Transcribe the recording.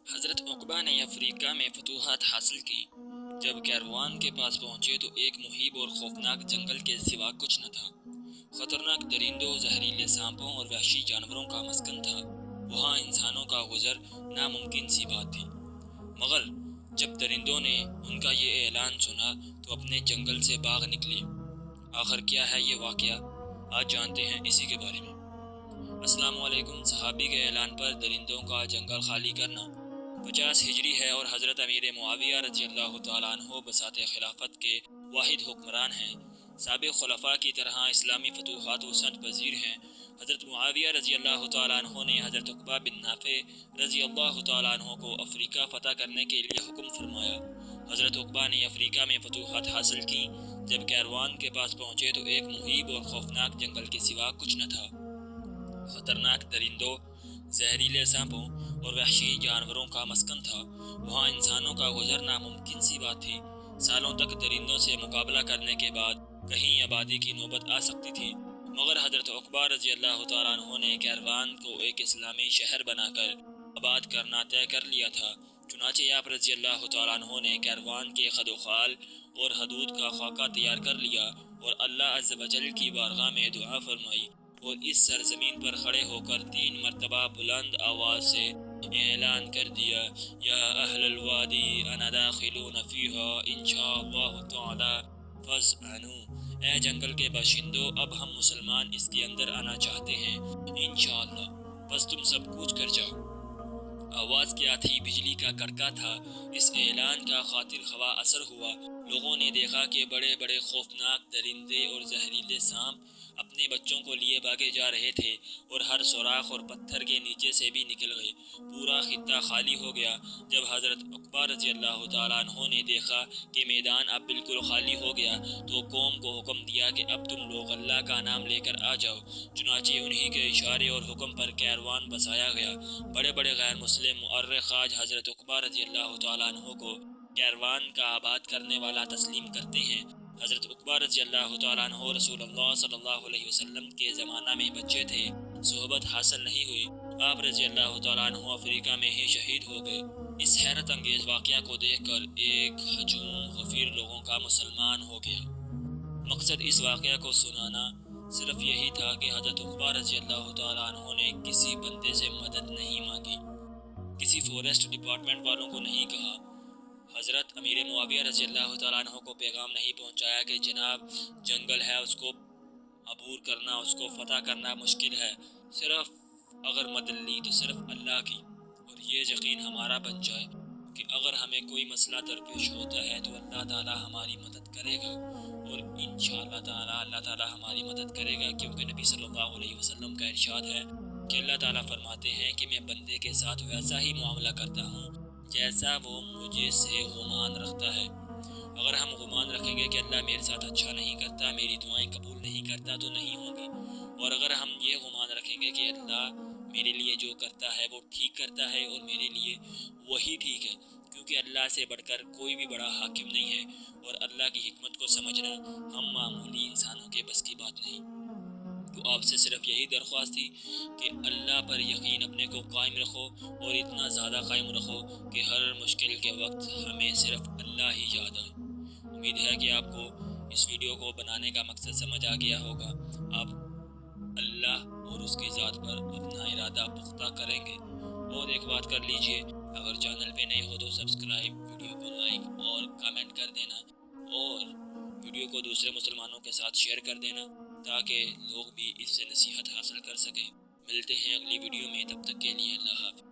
حضرت عقبہ نے افریقہ میں فتوحات حاصل کی۔ جب کیروان کے پاس پہنچے تو ایک مہیب اور خوفناک جنگل کے سوا کچھ نہ تھا۔ خطرناک درندوں، زہریلے سانپوں اور وحشی جانوروں کا مسکن تھا۔ وہاں انسانوں کا گزر ناممکن سی بات تھی۔ مگر جب درندوں نے ان کا یہ اعلان سنا تو اپنے جنگل سے بھاگ نکلے۔ آخر کیا ہے یہ واقعہ؟ آج جانتے ہیں اسی کے بارے میں۔ السلام علیکم۔ صحابی کے اعلان پر درندوں کا جنگل خالی کرنا 50 ہجری ہے اور حضرت امیر معاویہ رضی اللہ تعالیٰ عنہ بساط خلافت کے واحد حکمران ہیں۔ سابق خلفاء کی طرح اسلامی فتوحات و سنت پذیر ہیں۔ حضرت معاویہ رضی اللہ تعالیٰ عنہ نے حضرت عقبہ بن نافع رضی اللہ تعالیٰ عنہ کو افریقہ فتح کرنے کے لیے حکم فرمایا۔ حضرت عقبہ نے افریقہ میں فتوحات حاصل کی۔ جب کیروان کے پاس پہنچے تو ایک مہیب اور خوفناک جنگل کے سوا کچھ نہ تھا۔ خطرناک درندوں، زہریلے سانپوں اور وحشی جانوروں کا مسکن تھا۔ وہاں انسانوں کا گزر ناممکن سی بات تھی۔ سالوں تک درندوں سے مقابلہ کرنے کے بعد کہیں آبادی کی نوبت آ سکتی تھی، مگر حضرت عقبہ رضی اللہ تعالیٰ عنہ نے کیروان کو ایک اسلامی شہر بنا کر آباد کرنا طے کر لیا تھا۔ چنانچہ آپ رضی اللہ تعالیٰ عنہ نے کیروان کے خد و خال اور حدود کا خاکہ تیار کر لیا اور اللہ عز و جل کی بارگاہ میں دعا فرمائی اور اس سرزمین پر کھڑے ہو کر 3 مرتبہ بلند آواز سے اعلان کر دیا، یا اہل الوادی انا داخلون فیہا انشاء اللہ تعالی فاذعنوا۔ اے جنگل کے باشندوں، اب ہم مسلمان اس کے اندر آنا چاہتے ہیں انشاءاللہ، بس تم سب کوچ کر جاؤ۔ آواز کیا تھی؟ بجلی کا کڑکا تھا۔ اس اعلان کا خاطر خواہ اثر ہوا۔ لوگوں نے دیکھا کہ بڑے بڑے خوفناک درندے اور زہریلے سانپ اپنے بچوں کو لیے بھاگے جا رہے تھے اور ہر سوراخ اور پتھر کے نیچے سے بھی نکل گئے۔ پورا خطہ خالی ہو گیا۔ جب حضرت عقبہ رضی اللہ تعالیٰ عنہ نے دیکھا کہ میدان اب بالکل خالی ہو گیا تو قوم کو حکم دیا کہ اب تم لوگ اللہ کا نام لے کر آ جاؤ۔ چنانچہ انہی کے اشارے اور حکم پر کیروان بسایا گیا۔ بڑے بڑے غیر مسلم مؤرخ آج حضرت عقبہ رضی اللہ تعالیٰ عنہ کو کیروان کا آباد کرنے والا تسلیم کرتے ہیں۔ حضرت عقبہ رضی اللہ تعالیٰ عنہ رسول اللہ صلی اللہ علیہ وسلم کے زمانہ میں بچے تھے، صحبت حاصل نہیں ہوئی۔ آپ رضی اللہ تعالیٰ عنہ افریقہ میں ہی شہید ہو گئے۔ اس حیرت انگیز واقعہ کو دیکھ کر ایک ہجوم غفیر لوگوں کا مسلمان ہو گیا۔ مقصد اس واقعہ کو سنانا صرف یہی تھا کہ حضرت عقبہ رضی اللہ تعالیٰ عنہ نے کسی بندے سے مدد نہیں مانگی، کسی فوریسٹ ڈپارٹمنٹ والوں کو نہیں کہا، حضرت امیر معاویہ رضی اللہ تعالیٰ عنہ کو پیغام نہیں پہنچایا کہ جناب جنگل ہے، اس کو عبور کرنا، اس کو فتح کرنا مشکل ہے، صرف اگر مدد لی تو صرف اللہ کی، اور یہ یقین ہمارا بن جائے کہ اگر ہمیں کوئی مسئلہ درپیش ہوتا ہے تو اللہ تعالیٰ ہماری مدد کرے گا، اور انشاءاللہ تعالیٰ اللہ تعالیٰ ہماری مدد کرے گا، کیونکہ نبی صلی اللہ علیہ وسلم کا ارشاد ہے کہ اللہ تعالیٰ فرماتے ہیں کہ میں بندے کے ساتھ ویسا ہی معاملہ کرتا ہوں جیسا وہ مجھے سے گمان رکھتا ہے۔ اگر ہم گمان رکھیں گے کہ اللہ میرے ساتھ اچھا نہیں کرتا، میری دعائیں قبول نہیں کرتا، تو نہیں ہوں گی، اور اگر ہم یہ گمان رکھیں گے کہ اللہ میرے لیے جو کرتا ہے وہ ٹھیک کرتا ہے اور میرے لیے وہی ٹھیک ہے، کیونکہ اللہ سے بڑھ کر کوئی بھی بڑا حاکم نہیں ہے، اور اللہ کی حکمت کو سمجھنا ہم معمولی انسانوں کے بس کی بات نہیں۔ تو آپ سے صرف یہی درخواست تھی کہ اللہ پر یقین اپنے کو قائم رکھو، اور اتنا زیادہ قائم رکھو کہ ہر مشکل کے وقت ہمیں صرف اللہ ہی یاد آئے۔ امید ہے کہ آپ کو اس ویڈیو کو بنانے کا مقصد سمجھ آ گیا ہوگا۔ آپ اللہ اور اس کی ذات پر اپنا ارادہ پختہ کریں گے۔ اور ایک بات کر لیجئے، اگر چینل پہ نئے ہو تو سبسکرائب، ویڈیو کو لائک اور کامنٹ کر دینا، اور ویڈیو کو دوسرے مسلمانوں کے ساتھ شیئر کر دینا تاکہ لوگ بھی اس سے نصیحت حاصل کر سکیں۔ ملتے ہیں اگلی ویڈیو میں، تب تک کے لیے اللہ حافظ۔